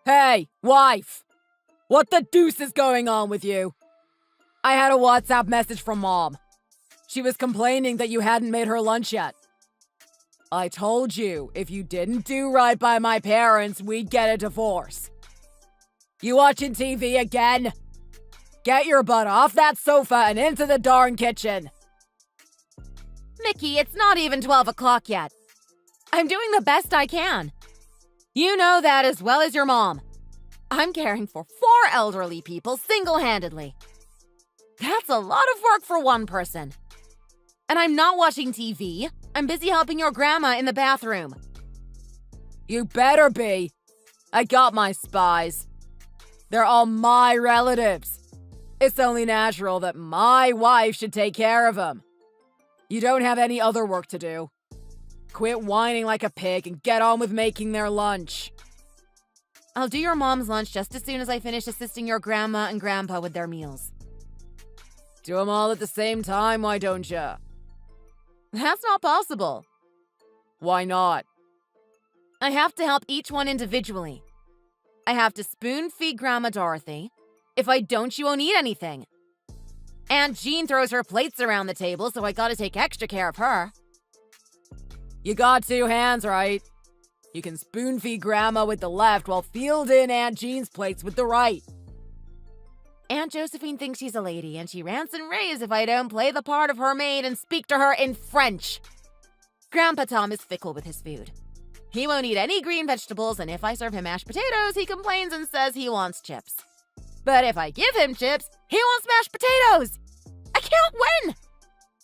Hey, wife! What the deuce is going on with you? I had a WhatsApp message from Mom. She was complaining that you hadn't made her lunch yet. I told you, if you didn't do right by my parents, we'd get a divorce. You watching TV again? Get your butt off that sofa and into the darn kitchen. Mickey, it's not even 12 o'clock yet. I'm doing the best I can. You know that as well as your mom. I'm caring for 4 elderly people single-handedly. That's a lot of work for one person. And I'm not watching TV. I'm busy helping your grandma in the bathroom. You better be. I got my spies. They're all my relatives. It's only natural that my wife should take care of them. You don't have any other work to do. Quit whining like a pig and get on with making their lunch. I'll do your mom's lunch just as soon as I finish assisting your grandma and grandpa with their meals. Do them all at the same time, why don't you? That's not possible. Why not? I have to help each one individually. I have to spoon-feed Grandma Dorothy. If I don't, she won't eat anything. Aunt Jean throws her plates around the table, so I gotta take extra care of her. You got 2 hands, right? You can spoon-feed Grandma with the left while fielding Aunt Jean's plates with the right. Aunt Josephine thinks she's a lady, and she rants and raves if I don't play the part of her maid and speak to her in French. Grandpa Tom is fickle with his food. He won't eat any green vegetables, and if I serve him mashed potatoes, he complains and says he wants chips. But if I give him chips, he wants mashed potatoes! I can't win!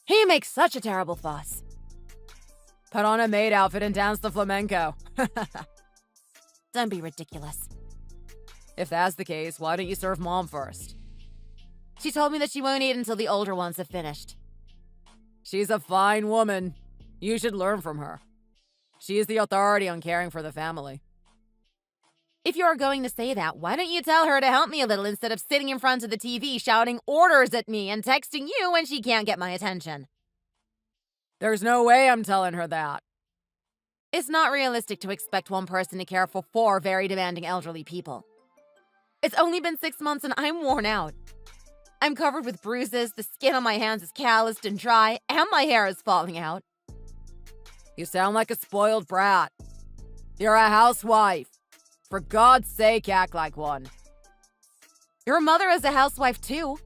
He makes such a terrible fuss. Put on a maid outfit and dance the flamenco. Don't be ridiculous. If that's the case, why don't you serve Mom first? She told me that she won't eat until the older ones have finished. She's a fine woman. You should learn from her. She is the authority on caring for the family. If you're going to say that, why don't you tell her to help me a little instead of sitting in front of the TV shouting orders at me and texting you when she can't get my attention? There's no way I'm telling her that. It's not realistic to expect one person to care for 4 very demanding elderly people. It's only been 6 months and I'm worn out. I'm covered with bruises, the skin on my hands is calloused and dry, and my hair is falling out. You sound like a spoiled brat. You're a housewife. For God's sake, act like one. Your mother is a housewife too.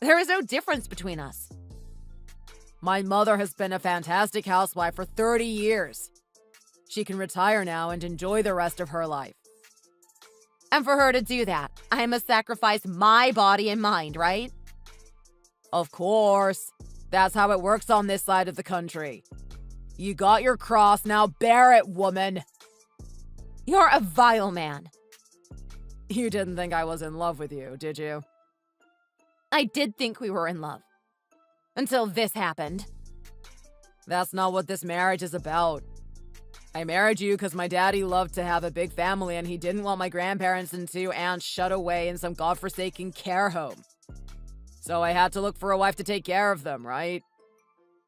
There is no difference between us. My mother has been a fantastic housewife for 30 years. She can retire now and enjoy the rest of her life. And for her to do that, I must sacrifice my body and mind, right? Of course. That's how it works on this side of the country. You got your cross, now bear it, woman. You're a vile man. You didn't think I was in love with you, did you? I did think we were in love. Until this happened. That's not what this marriage is about. I married you because my daddy loved to have a big family and he didn't want my grandparents and 2 aunts shut away in some godforsaken care home. So I had to look for a wife to take care of them, right?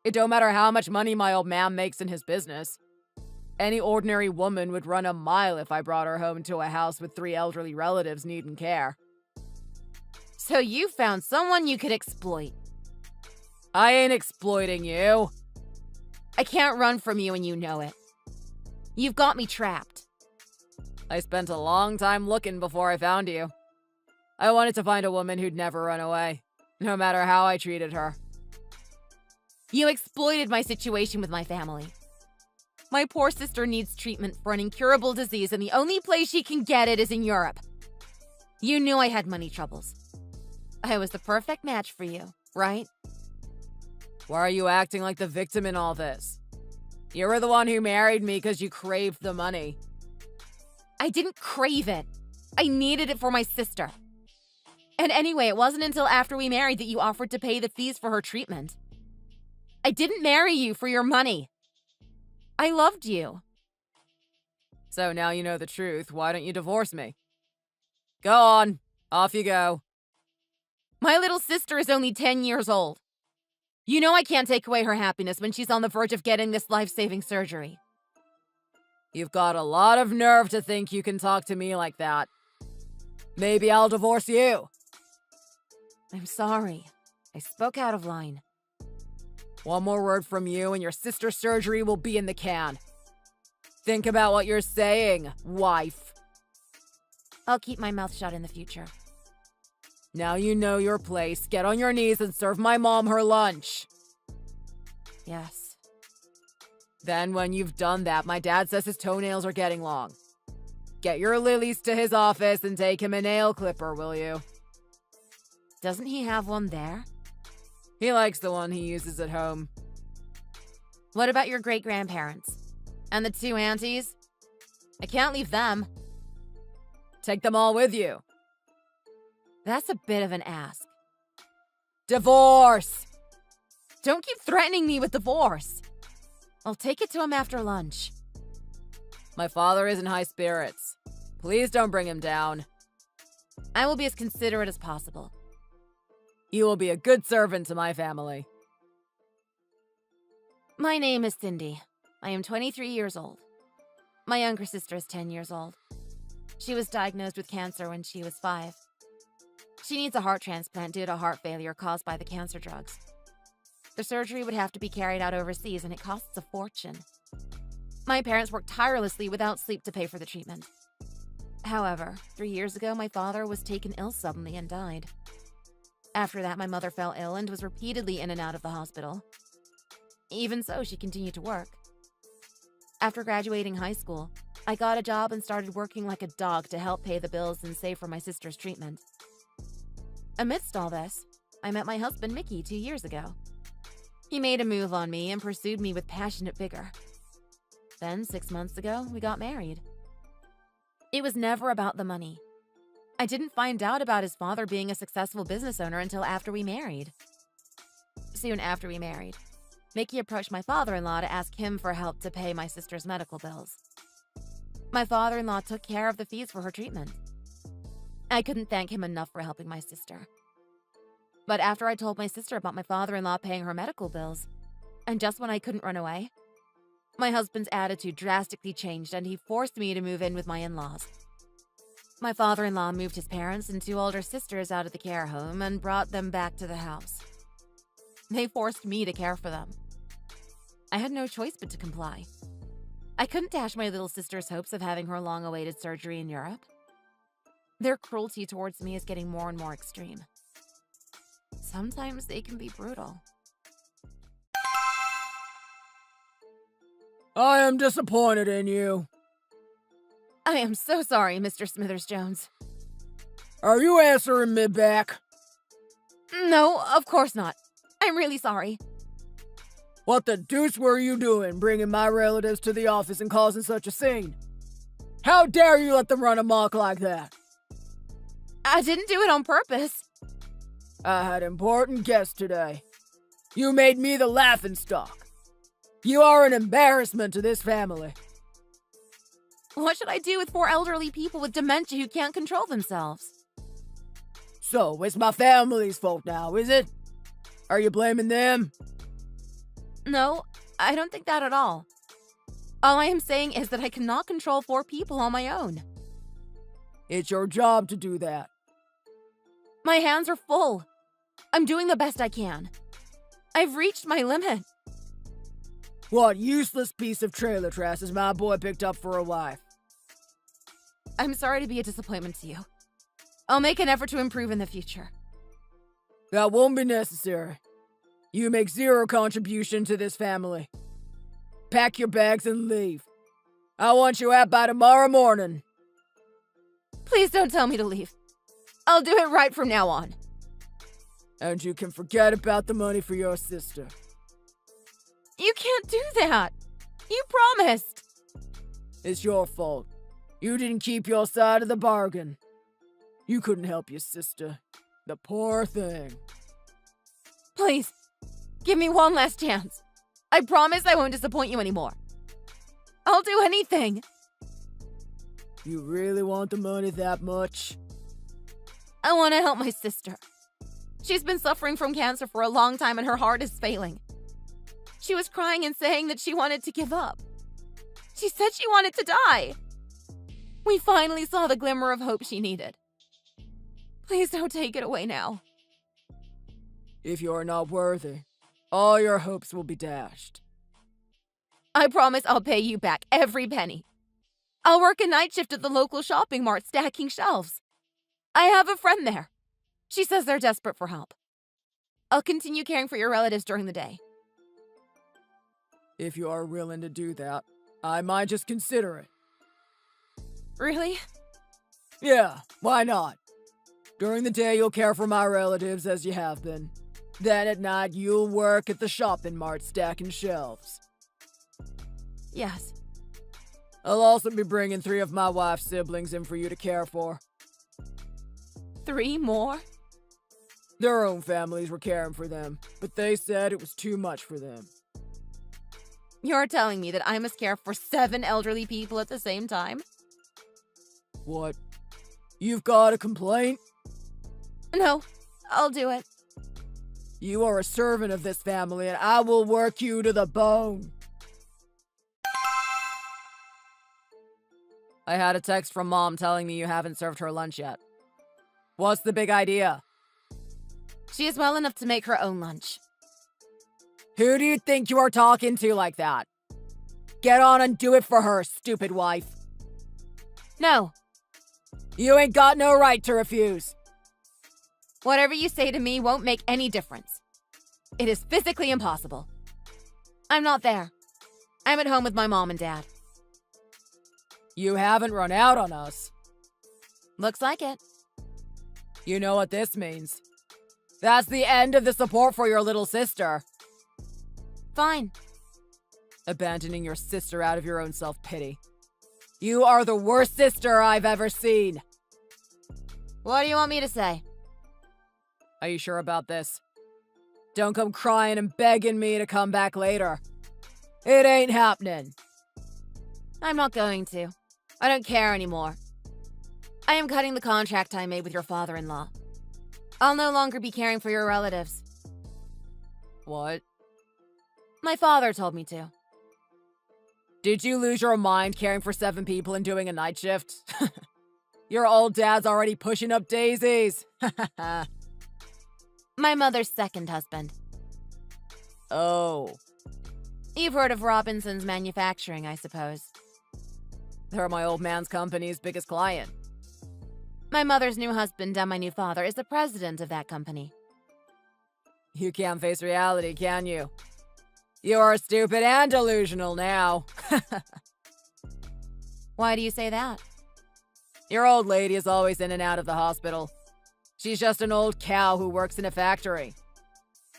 It don't matter how much money my old man makes in his business. Any ordinary woman would run a mile if I brought her home to a house with 3 elderly relatives needing care. So you found someone you could exploit. I ain't exploiting you. I can't run from you and you know it. You've got me trapped. I spent a long time looking before I found you. I wanted to find a woman who'd never run away, no matter how I treated her. You exploited my situation with my family. My poor sister needs treatment for an incurable disease, and the only place she can get it is in Europe. You knew I had money troubles. I was the perfect match for you, right? Why are you acting like the victim in all this? You were the one who married me because you craved the money. I didn't crave it. I needed it for my sister. And anyway, it wasn't until after we married that you offered to pay the fees for her treatment. I didn't marry you for your money. I loved you. So now you know the truth. Why don't you divorce me? Go on. Off you go. My little sister is only 10 years old. You know I can't take away her happiness when she's on the verge of getting this life-saving surgery. You've got a lot of nerve to think you can talk to me like that. Maybe I'll divorce you. I'm sorry. I spoke out of line. One more word from you and your sister's surgery will be in the can. Think about what you're saying, wife. I'll keep my mouth shut in the future. Now you know your place. Get on your knees and serve my mom her lunch. Yes. Then when you've done that, my dad says his toenails are getting long. Get your lilies to his office and take him a nail clipper, will you? Doesn't he have one there? He likes the one he uses at home. What about your great-grandparents? And the 2 aunties? I can't leave them. Take them all with you. That's a bit of an ask. Divorce! Don't keep threatening me with divorce. I'll take it to him after lunch. My father is in high spirits. Please don't bring him down. I will be as considerate as possible. You will be a good servant to my family. My name is Cindy. I am 23 years old. My younger sister is 10 years old. She was diagnosed with cancer when she was 5. She needs a heart transplant due to heart failure caused by the cancer drugs. The surgery would have to be carried out overseas, and it costs a fortune. My parents worked tirelessly without sleep to pay for the treatment. However, 3 years ago, my father was taken ill suddenly and died. After that, my mother fell ill and was repeatedly in and out of the hospital. Even so, she continued to work. After graduating high school, I got a job and started working like a dog to help pay the bills and save for my sister's treatment. Amidst all this, I met my husband Mickey 2 years ago. He made a move on me and pursued me with passionate vigor. Then, 6 months ago, we got married. It was never about the money. I didn't find out about his father being a successful business owner until after we married. Soon after we married, Mickey approached my father-in-law to ask him for help to pay my sister's medical bills. My father-in-law took care of the fees for her treatment. I couldn't thank him enough for helping my sister. But after I told my sister about my father-in-law paying her medical bills, and just when I couldn't run away, my husband's attitude drastically changed and he forced me to move in with my in-laws. My father-in-law moved his parents and 2 older sisters out of the care home and brought them back to the house. They forced me to care for them. I had no choice but to comply. I couldn't dash my little sister's hopes of having her long-awaited surgery in Europe. Their cruelty towards me is getting more and more extreme. Sometimes they can be brutal. I am disappointed in you. I am so sorry, Mr. Smithers-Jones. Are you answering me back? No, of course not. I'm really sorry. What the deuce were you doing, bringing my relatives to the office and causing such a scene? How dare you let them run amok like that? I didn't do it on purpose. I had important guests today. You made me the laughingstock. You are an embarrassment to this family. What should I do with 4 elderly people with dementia who can't control themselves? So, it's my family's fault now, is it? Are you blaming them? No, I don't think that at all. All I am saying is that I cannot control 4 people on my own. It's your job to do that. My hands are full. I'm doing the best I can. I've reached my limit. What useless piece of trailer trash has my boy picked up for a wife? I'm sorry to be a disappointment to you. I'll make an effort to improve in the future. That won't be necessary. You make 0 contribution to this family. Pack your bags and leave. I want you out by tomorrow morning. Please don't tell me to leave. I'll do it right from now on. And you can forget about the money for your sister. You can't do that. You promised. It's your fault. You didn't keep your side of the bargain. You couldn't help your sister. The poor thing. Please, give me one last chance. I promise I won't disappoint you anymore. I'll do anything. You really want the money that much? I want to help my sister. She's been suffering from cancer for a long time and her heart is failing. She was crying and saying that she wanted to give up. She said she wanted to die. We finally saw the glimmer of hope she needed. Please don't take it away now. If you're not worthy, all your hopes will be dashed. I promise I'll pay you back every penny. I'll work a night shift at the local shopping mart stacking shelves. I have a friend there. She says they're desperate for help. I'll continue caring for your relatives during the day. If you are willing to do that, I might just consider it. Really? Yeah, why not? During the day, you'll care for my relatives as you have been. Then at night, you'll work at the shopping mart stacking shelves. Yes. I'll also be bringing 3 of my wife's siblings in for you to care for. 3 more? Their own families were caring for them, but they said it was too much for them. You're telling me that I must care for 7 elderly people at the same time? What? You've got a complaint? No, I'll do it. You are a servant of this family, and I will work you to the bone. I had a text from Mom telling me you haven't served her lunch yet. What's the big idea? She is well enough to make her own lunch. Who do you think you are talking to like that? Get on and do it for her, stupid wife. No. You ain't got no right to refuse. Whatever you say to me won't make any difference. It is physically impossible. I'm not there. I'm at home with my mom and dad. You haven't run out on us. Looks like it. You know what this means. That's the end of the support for your little sister. Fine. Abandoning your sister out of your own self-pity. You are the worst sister I've ever seen. What do you want me to say? Are you sure about this? Don't come crying and begging me to come back later. It ain't happening. I'm not going to. I don't care anymore. I am cutting the contract I made with your father-in-law. I'll no longer be caring for your relatives. What? My father told me to. Did you lose your mind caring for 7 people and doing a night shift? Your old dad's already pushing up daisies. My mother's second husband. Oh. You've heard of Robinson's Manufacturing, I suppose. They're my old man's company's biggest client. My mother's new husband and my new father is the president of that company. You can't face reality, can you? You are stupid and delusional now. Why do you say that? Your old lady is always in and out of the hospital. She's just an old cow who works in a factory.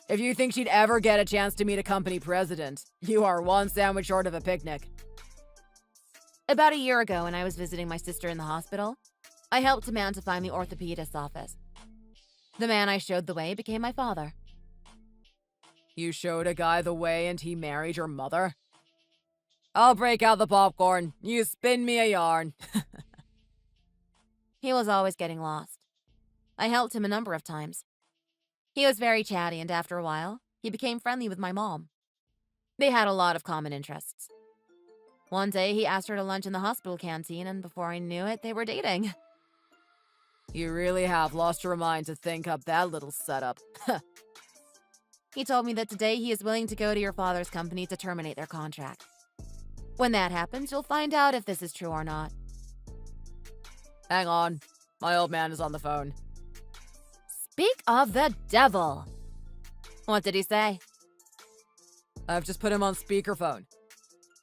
If you think she'd ever get a chance to meet a company president, you are one sandwich short of a picnic. About a year ago, when I was visiting my sister in the hospital, I helped a man to find the orthopedist's office. The man I showed the way became my father. You showed a guy the way and he married your mother? I'll break out the popcorn. You spin me a yarn. He was always getting lost. I helped him a number of times. He was very chatty, and after a while, he became friendly with my mom. They had a lot of common interests. One day, he asked her to lunch in the hospital canteen, and before I knew it, they were dating. You really have lost your mind to think up that little setup. He told me that today he is willing to go to your father's company to terminate their contract. When that happens, you'll find out if this is true or not. Hang on. My old man is on the phone. Speak of the devil! What did he say? I've just put him on speakerphone.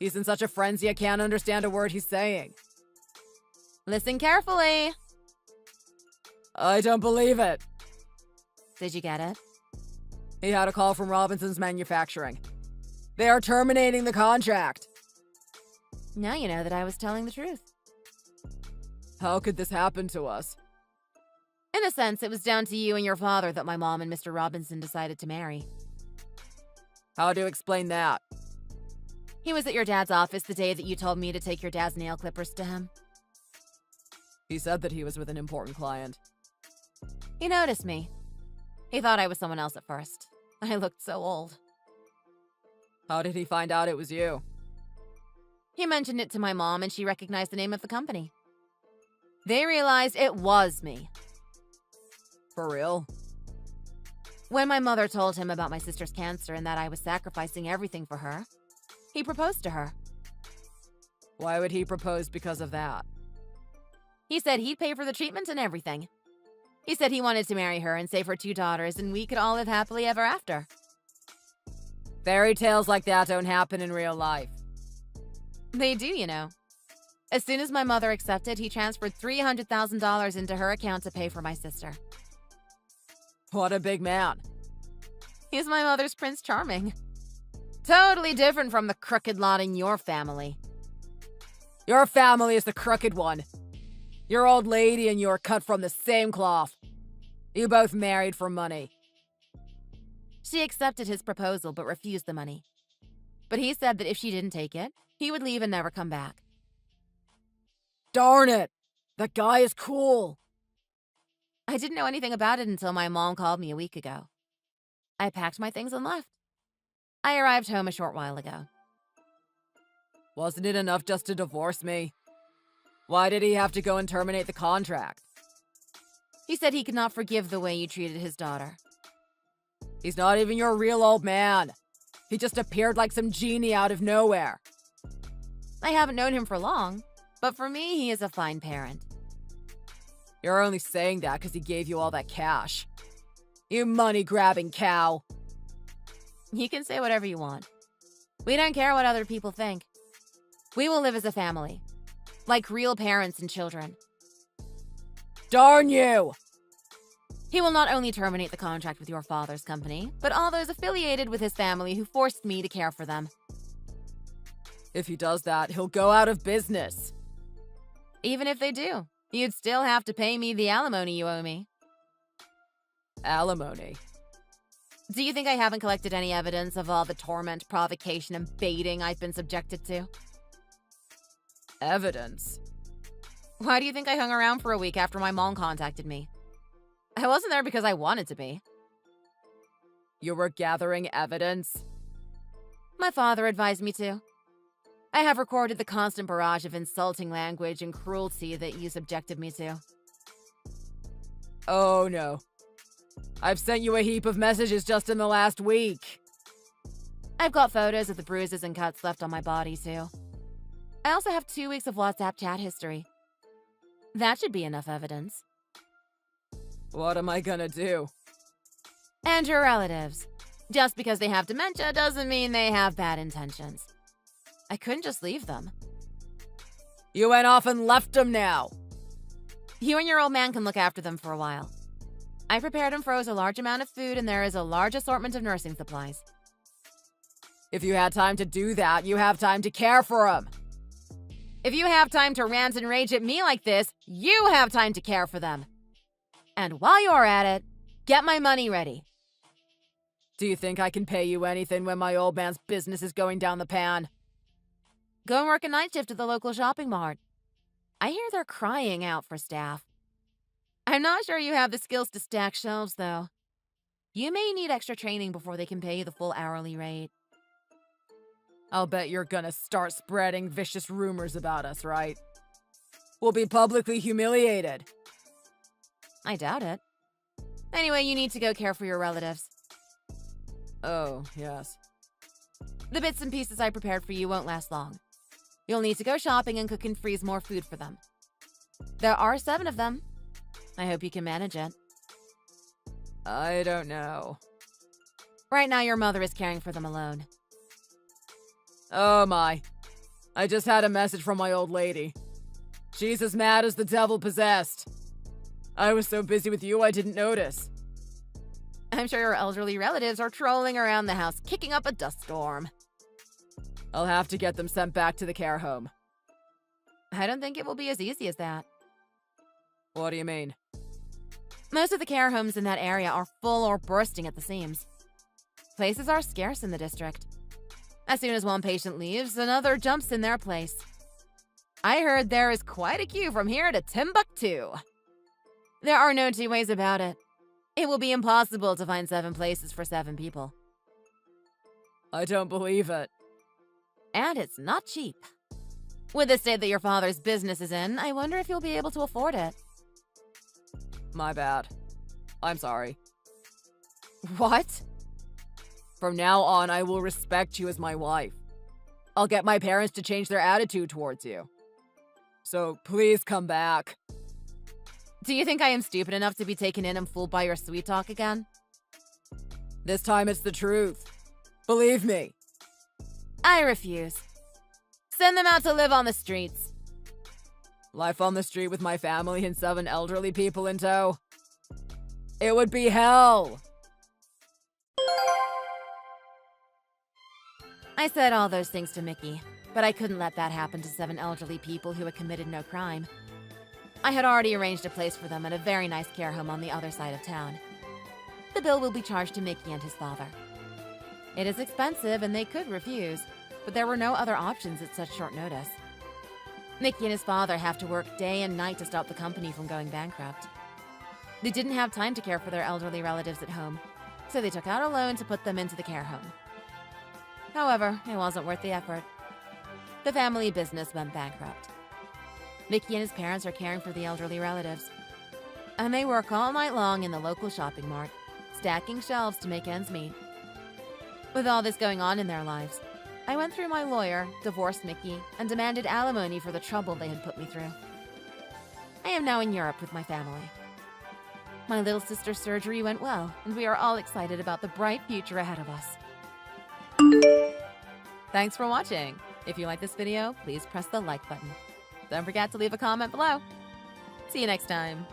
He's in such a frenzy I can't understand a word he's saying. Listen carefully. I don't believe it. Did you get it? He had a call from Robinson's Manufacturing. They are terminating the contract. Now you know that I was telling the truth. How could this happen to us? In a sense, it was down to you and your father that my mom and Mr. Robinson decided to marry. How do you explain that? He was at your dad's office the day that you told me to take your dad's nail clippers to him. He said that he was with an important client. He noticed me. He thought I was someone else at first. I looked so old. How did he find out it was you? He mentioned it to my mom and she recognized the name of the company. They realized it was me. For real? When my mother told him about my sister's cancer and that I was sacrificing everything for her, he proposed to her. Why would he propose because of that? He said he'd pay for the treatment and everything. He said he wanted to marry her and save her 2 daughters and we could all live happily ever after. Fairy tales like that don't happen in real life. They do, you know. As soon as my mother accepted, he transferred $300,000 into her account to pay for my sister. What a big man. He's my mother's Prince Charming. Totally different from the crooked lot in your family. Your family is the crooked one. Your old lady and you are cut from the same cloth. You both married for money. She accepted his proposal but refused the money. But he said that if she didn't take it, he would leave and never come back. Darn it! That guy is cool. I didn't know anything about it until my mom called me a week ago. I packed my things and left. I arrived home a short while ago. Wasn't it enough just to divorce me? Why did he have to go and terminate the contract? He said he could not forgive the way you treated his daughter. He's not even your real old man. He just appeared like some genie out of nowhere. I haven't known him for long, but for me, he is a fine parent. You're only saying that because he gave you all that cash. You money-grabbing cow. You can say whatever you want. We don't care what other people think. We will live as a family, like real parents and children. Darn you! He will not only terminate the contract with your father's company, but all those affiliated with his family who forced me to care for them. If he does that, he'll go out of business. Even if they do, you'd still have to pay me the alimony you owe me. Alimony? Do you think I haven't collected any evidence of all the torment, provocation, and baiting I've been subjected to? Evidence? Why do you think I hung around for a week after my mom contacted me? I wasn't there because I wanted to be. You were gathering evidence? My father advised me to. I have recorded the constant barrage of insulting language and cruelty that you subjected me to. Oh no. I've sent you a heap of messages just in the last week. I've got photos of the bruises and cuts left on my body too. I also have 2 weeks of WhatsApp chat history. That should be enough evidence. What am I gonna do? And your relatives. Just because they have dementia doesn't mean they have bad intentions. I couldn't just leave them. You went off and left them now. You and your old man can look after them for a while. I prepared and froze a large amount of food and there is a large assortment of nursing supplies. If you had time to do that, you have time to care for them. If you have time to rant and rage at me like this, you have time to care for them. And while you're at it, get my money ready. Do you think I can pay you anything when my old man's business is going down the pan? Go and work a night shift at the local shopping mart. I hear they're crying out for staff. I'm not sure you have the skills to stack shelves, though. You may need extra training before they can pay you the full hourly rate. I'll bet you're gonna start spreading vicious rumors about us, right? We'll be publicly humiliated. I doubt it. Anyway, you need to go care for your relatives. Oh, yes. The bits and pieces I prepared for you won't last long. You'll need to go shopping and cook and freeze more food for them. There are 7 of them. I hope you can manage it. I don't know. Right now, your mother is caring for them alone. Oh my. I just had a message from my old lady. She's as mad as the devil possessed. I was so busy with you I didn't notice. I'm sure your elderly relatives are trolling around the house, kicking up a dust storm. I'll have to get them sent back to the care home. I don't think it will be as easy as that. What do you mean? Most of the care homes in that area are full or bursting at the seams. Places are scarce in the district. As soon as one patient leaves, another jumps in their place. I heard there is quite a queue from here to Timbuktu. There are no 2 ways about it. It will be impossible to find 7 places for 7 people. I don't believe it. And it's not cheap. With the state that your father's business is in, I wonder if you'll be able to afford it. My bad. I'm sorry. What? From now on, I will respect you as my wife. I'll get my parents to change their attitude towards you. So please come back. Do you think I am stupid enough to be taken in and fooled by your sweet talk again? This time it's the truth. Believe me. I refuse. Send them out to live on the streets. Life on the street with my family and 7 elderly people in tow. It would be hell. I said all those things to Mickey, but I couldn't let that happen to 7 elderly people who had committed no crime. I had already arranged a place for them at a very nice care home on the other side of town. The bill will be charged to Mickey and his father. It is expensive and they could refuse, but there were no other options at such short notice. Mickey and his father have to work day and night to stop the company from going bankrupt. They didn't have time to care for their elderly relatives at home, so they took out a loan to put them into the care home. However, it wasn't worth the effort. The family business went bankrupt. Mickey and his parents are caring for the elderly relatives, and they work all night long in the local shopping mart, stacking shelves to make ends meet. With all this going on in their lives, I went through my lawyer, divorced Mickey, and demanded alimony for the trouble they had put me through. I am now in Europe with my family. My little sister's surgery went well, and we are all excited about the bright future ahead of us. Thanks for watching. If you like this video, please press the like button. Don't forget to leave a comment below. See you next time.